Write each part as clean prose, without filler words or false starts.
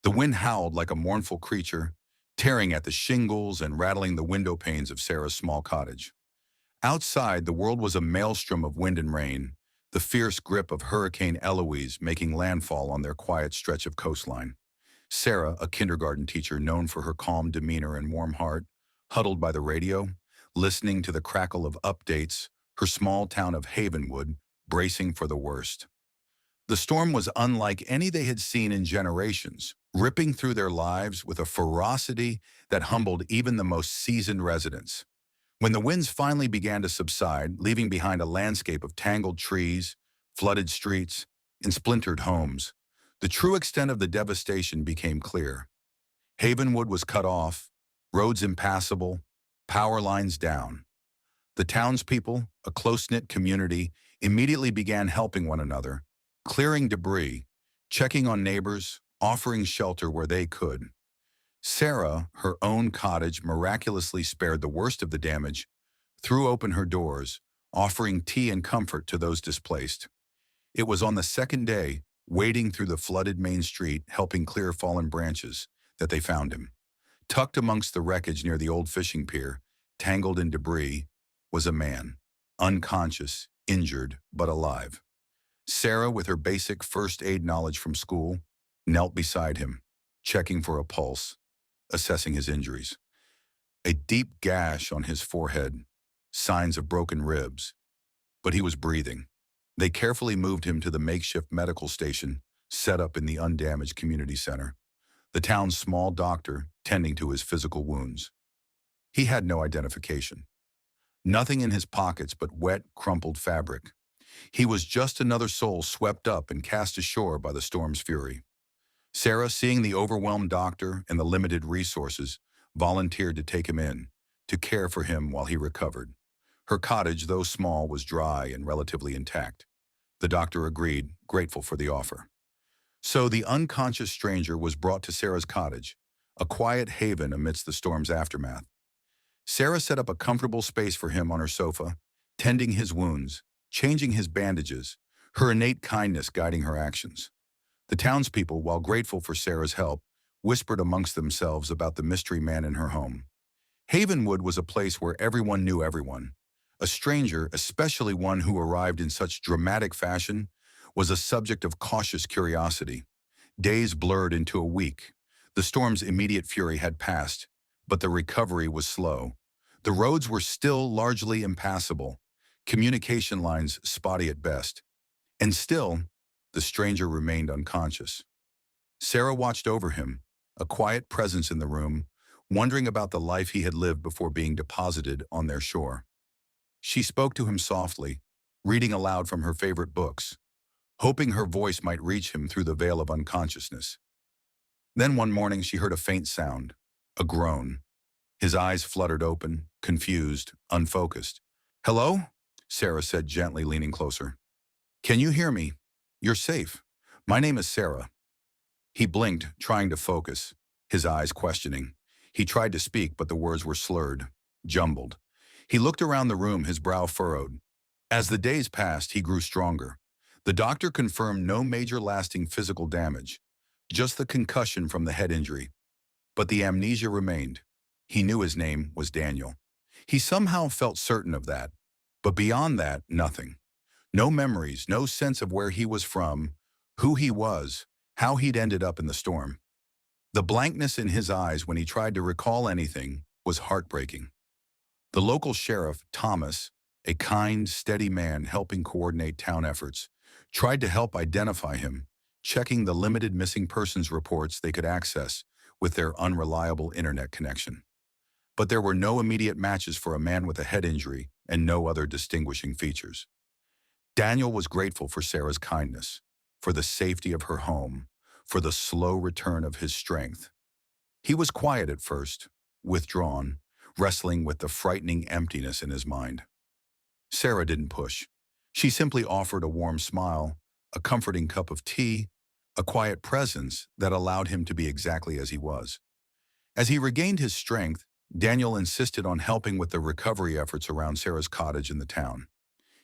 The wind howled like a mournful creature, tearing at the shingles and rattling the window panes of Sarah's small cottage. Outside, the world was a maelstrom of wind and rain, the fierce grip of Hurricane Eloise making landfall on their quiet stretch of coastline. Sarah, a kindergarten teacher known for her calm demeanor and warm heart, huddled by the radio, listening to the crackle of updates, her small town of Havenwood bracing for the worst. The storm was unlike any they had seen in generations, ripping through their lives with a ferocity that humbled even the most seasoned residents. When the winds finally began to subside, leaving behind a landscape of tangled trees, flooded streets, and splintered homes, the true extent of the devastation became clear. Havenwood was cut off, roads impassable, power lines down. The townspeople, a close-knit community, immediately began helping one another, clearing debris, checking on neighbors, offering shelter where they could. Sarah, her own cottage miraculously spared the worst of the damage, threw open her doors, offering tea and comfort to those displaced. It was on the second day, wading through the flooded main street, helping clear fallen branches, that they found him. Tucked amongst the wreckage near the old fishing pier, tangled in debris, was a man, unconscious, injured, but alive. Sarah, with her basic first aid knowledge from school, knelt beside him, checking for a pulse, assessing his injuries. A deep gash on his forehead, signs of broken ribs, but he was breathing. They carefully moved him to the makeshift medical station set up in the undamaged community center, the town's small doctor tending to his physical wounds. He had no identification. Nothing in his pockets but wet, crumpled fabric. He was just another soul swept up and cast ashore by the storm's fury. Sarah, seeing the overwhelmed doctor and the limited resources, volunteered to take him in, to care for him while he recovered. Her cottage, though small, was dry and relatively intact. The doctor agreed, grateful for the offer. So the unconscious stranger was brought to Sarah's cottage, a quiet haven amidst the storm's aftermath. Sarah set up a comfortable space for him on her sofa, tending his wounds, changing his bandages, her innate kindness guiding her actions. The townspeople, while grateful for Sarah's help, whispered amongst themselves about the mystery man in her home. Havenwood was a place where everyone knew everyone. A stranger, especially one who arrived in such dramatic fashion, was a subject of cautious curiosity. Days blurred into a week. The storm's immediate fury had passed, but the recovery was slow. The roads were still largely impassable, communication lines spotty at best. And still, the stranger remained unconscious. Sarah watched over him, a quiet presence in the room, wondering about the life he had lived before being deposited on their shore. She spoke to him softly, reading aloud from her favorite books, hoping her voice might reach him through the veil of unconsciousness. Then one morning she heard a faint sound, a groan. His eyes fluttered open, confused, unfocused. "Hello?" Sarah said, gently leaning closer. "Can you hear me? You're safe. My name is Sarah." He blinked, trying to focus, his eyes questioning. He tried to speak, but the words were slurred, jumbled. He looked around the room, his brow furrowed. As the days passed, he grew stronger. The doctor confirmed no major lasting physical damage, just the concussion from the head injury. But the amnesia remained. He knew his name was Daniel. He somehow felt certain of that. But beyond that, nothing. No memories, no sense of where he was from, who he was, how he'd ended up in the storm. The blankness in his eyes when he tried to recall anything was heartbreaking. The local sheriff, Thomas, a kind, steady man helping coordinate town efforts, tried to help identify him, checking the limited missing persons reports they could access with their unreliable internet connection. But there were no immediate matches for a man with a head injury and no other distinguishing features. Daniel was grateful for Sarah's kindness, for the safety of her home, for the slow return of his strength. He was quiet at first, withdrawn, wrestling with the frightening emptiness in his mind. Sarah didn't push. She simply offered a warm smile, a comforting cup of tea, a quiet presence that allowed him to be exactly as he was. As he regained his strength, Daniel insisted on helping with the recovery efforts around Sarah's cottage in the town.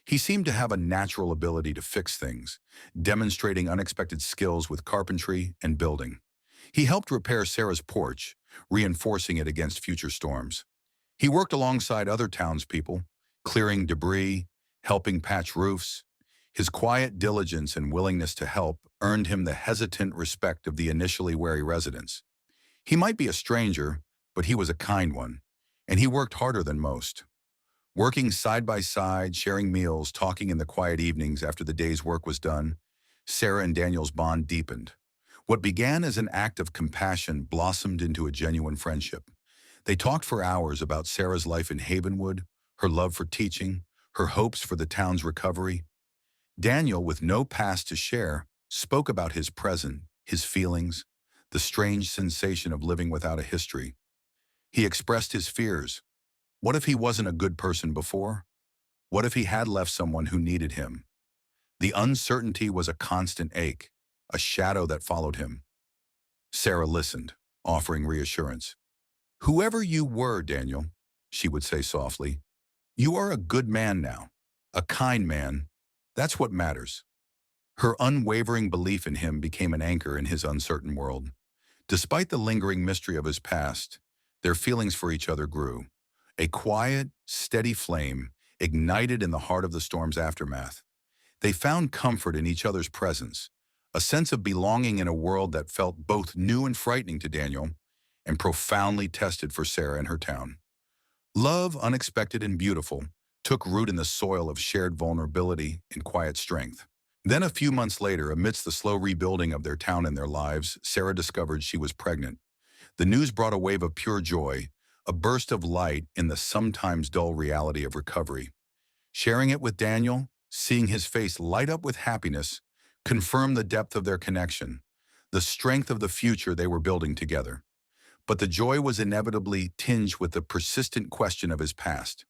He seemed to have a natural ability to fix things, demonstrating unexpected skills with carpentry and building. He helped repair Sarah's porch, reinforcing it against future storms. He worked alongside other townspeople, clearing debris, helping patch roofs. His quiet diligence and willingness to help earned him the hesitant respect of the initially wary residents. He might be a stranger, but he was a kind one, and he worked harder than most. Working side by side, sharing meals, talking in the quiet evenings after the day's work was done, Sarah and Daniel's bond deepened. What began as an act of compassion blossomed into a genuine friendship. They talked for hours about Sarah's life in Havenwood, her love for teaching, her hopes for the town's recovery. Daniel, with no past to share, spoke about his present, his feelings, the strange sensation of living without a history. He expressed his fears. What if he wasn't a good person before? What if he had left someone who needed him? The uncertainty was a constant ache, a shadow that followed him. Sarah listened, offering reassurance. "Whoever you were, Daniel," she would say softly, "you are a good man now, a kind man. That's what matters." Her unwavering belief in him became an anchor in his uncertain world. Despite the lingering mystery of his past, their feelings for each other grew. A quiet, steady flame ignited in the heart of the storm's aftermath. They found comfort in each other's presence, a sense of belonging in a world that felt both new and frightening to Daniel, and profoundly tested for Sarah and her town. Love, unexpected and beautiful, took root in the soil of shared vulnerability and quiet strength. Then a few months later, amidst the slow rebuilding of their town and their lives, Sarah discovered she was pregnant. The news brought a wave of pure joy, a burst of light in the sometimes dull reality of recovery. Sharing it with Daniel, seeing his face light up with happiness, confirmed the depth of their connection, the strength of the future they were building together. But the joy was inevitably tinged with the persistent question of his past.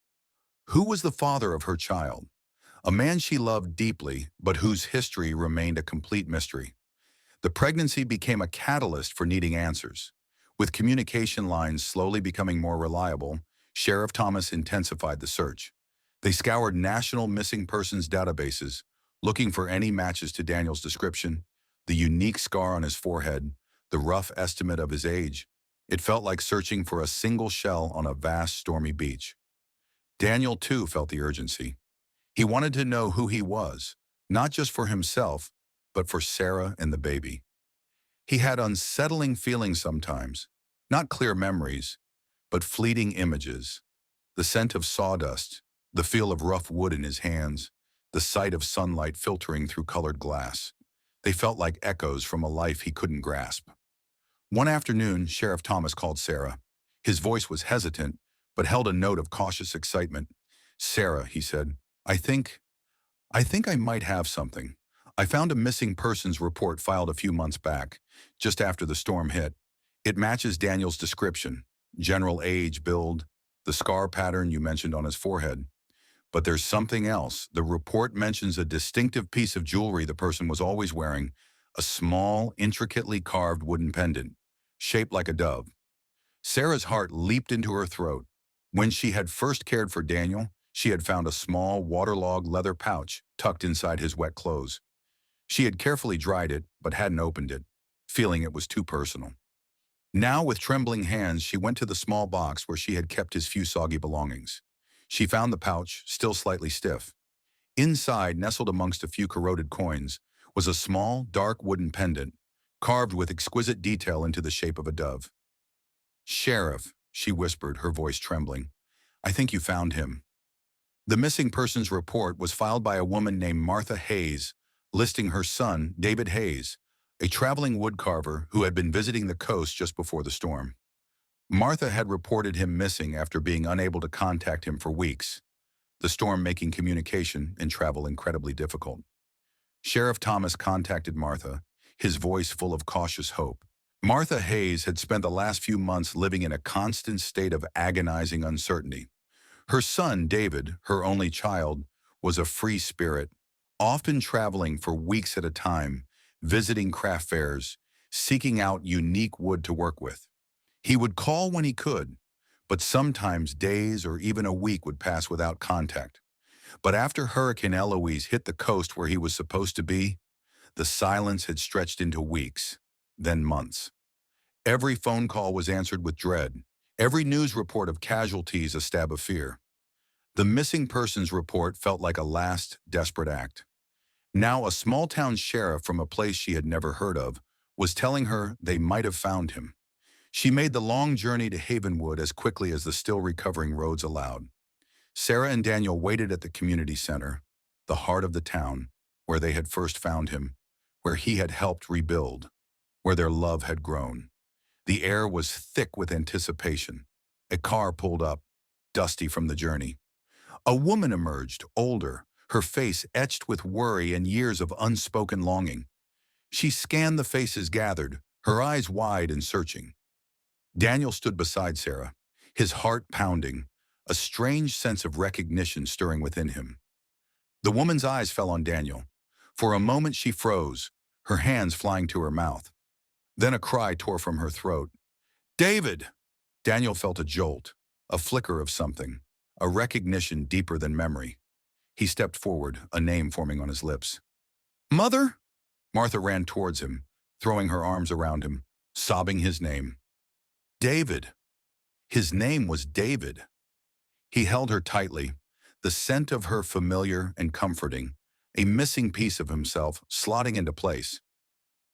Who was the father of her child? A man she loved deeply, but whose history remained a complete mystery. The pregnancy became a catalyst for needing answers. With communication lines slowly becoming more reliable, Sheriff Thomas intensified the search. They scoured national missing persons databases, looking for any matches to Daniel's description, the unique scar on his forehead, the rough estimate of his age. It felt like searching for a single shell on a vast, stormy beach. Daniel, too, felt the urgency. He wanted to know who he was, not just for himself, but for Sarah and the baby. He had unsettling feelings sometimes, not clear memories, but fleeting images. The scent of sawdust, the feel of rough wood in his hands, the sight of sunlight filtering through colored glass. They felt like echoes from a life he couldn't grasp. One afternoon, Sheriff Thomas called Sarah. His voice was hesitant, but held a note of cautious excitement. "Sarah," he said, I think I might have something. I found a missing persons report filed a few months back, just after the storm hit. It matches Daniel's description, general age, build, the scar pattern you mentioned on his forehead. But there's something else. The report mentions a distinctive piece of jewelry the person was always wearing, a small, intricately carved wooden pendant, shaped like a dove. Sarah's heart leaped into her throat. When she had first cared for Daniel, she had found a small, waterlogged leather pouch tucked inside his wet clothes. She had carefully dried it, but hadn't opened it, feeling it was too personal. Now, with trembling hands, she went to the small box where she had kept his few soggy belongings. She found the pouch, still slightly stiff. Inside, nestled amongst a few corroded coins, was a small, dark wooden pendant, carved with exquisite detail into the shape of a dove. "Sheriff," she whispered, her voice trembling, "I think you found him." The missing persons report was filed by a woman named Martha Hayes, listing her son, David Hayes, a traveling woodcarver who had been visiting the coast just before the storm. Martha had reported him missing after being unable to contact him for weeks, the storm making communication and travel incredibly difficult. Sheriff Thomas contacted Martha, his voice full of cautious hope. Martha Hayes had spent the last few months living in a constant state of agonizing uncertainty. Her son, David, her only child, was a free spirit, often traveling for weeks at a time, visiting craft fairs, seeking out unique wood to work with. He would call when he could, but sometimes days or even a week would pass without contact. But after Hurricane Eloise hit the coast where he was supposed to be, the silence had stretched into weeks, then months. Every phone call was answered with dread. Every news report of casualties a stab of fear. The missing persons report felt like a last, desperate act. Now a small-town sheriff from a place she had never heard of was telling her they might have found him. She made the long journey to Havenwood as quickly as the still-recovering roads allowed. Sarah and Daniel waited at the community center, the heart of the town, where they had first found him, where he had helped rebuild, where their love had grown. The air was thick with anticipation. A car pulled up, dusty from the journey. A woman emerged, older, her face etched with worry and years of unspoken longing. She scanned the faces gathered, her eyes wide and searching. Daniel stood beside Sarah, his heart pounding, a strange sense of recognition stirring within him. The woman's eyes fell on Daniel. For a moment she froze, her hands flying to her mouth. Then a cry tore from her throat. "David!" Daniel felt a jolt, a flicker of something, a recognition deeper than memory. He stepped forward, a name forming on his lips. "Mother?" Martha ran towards him, throwing her arms around him, sobbing his name. David. His name was David. He held her tightly, the scent of her familiar and comforting, a missing piece of himself slotting into place.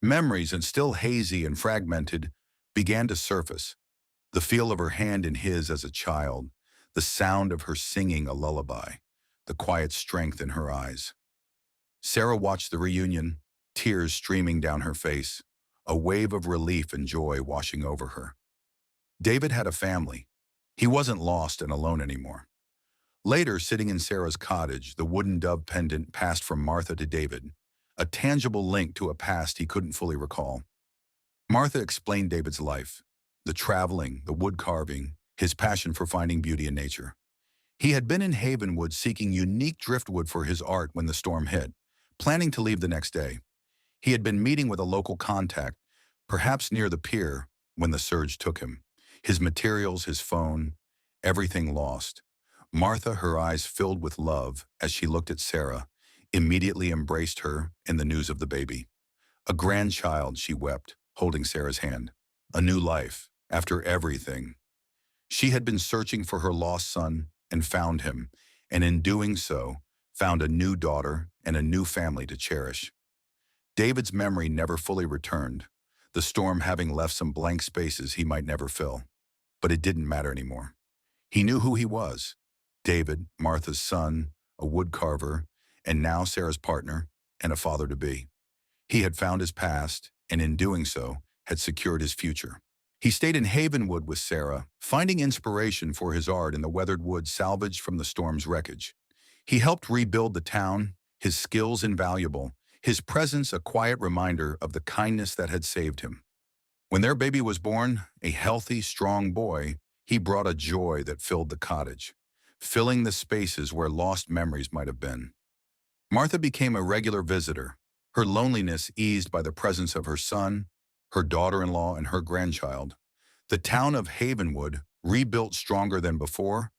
Memories, and still hazy and fragmented, began to surface. The feel of her hand in his as a child, the sound of her singing a lullaby, the quiet strength in her eyes. Sarah watched the reunion, tears streaming down her face, a wave of relief and joy washing over her. David had a family. He wasn't lost and alone anymore. Later, sitting in Sarah's cottage, the wooden dove pendant passed from Martha to David, a tangible link to a past he couldn't fully recall. Martha explained David's life, the traveling, the wood carving, his passion for finding beauty in nature. He had been in Havenwood seeking unique driftwood for his art when the storm hit, planning to leave the next day. He had been meeting with a local contact, perhaps near the pier, when the surge took him. His materials, his phone, everything lost. Martha, her eyes filled with love as she looked at Sarah, immediately embraced her in the news of the baby. A grandchild, she wept, holding Sarah's hand. A new life, after everything. She had been searching for her lost son and found him, and in doing so, found a new daughter and a new family to cherish. David's memory never fully returned, the storm having left some blank spaces he might never fill. But it didn't matter anymore. He knew who he was. David, Martha's son, a woodcarver, and now Sarah's partner and a father-to-be. He had found his past, and in doing so, had secured his future. He stayed in Havenwood with Sarah, finding inspiration for his art in the weathered wood salvaged from the storm's wreckage. He helped rebuild the town, his skills invaluable, his presence a quiet reminder of the kindness that had saved him. When their baby was born, a healthy, strong boy, he brought a joy that filled the cottage, filling the spaces where lost memories might have been. Martha became a regular visitor, her loneliness eased by the presence of her son, her daughter-in-law, and her grandchild. The town of Havenwood, rebuilt stronger than before,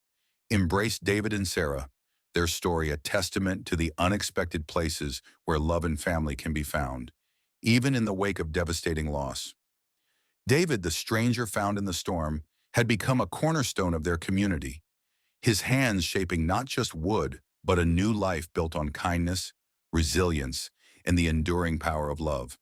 embraced David and Sarah, their story a testament to the unexpected places where love and family can be found, even in the wake of devastating loss. David, the stranger found in the storm, had become a cornerstone of their community, his hands shaping not just wood, but a new life built on kindness, resilience, and the enduring power of love.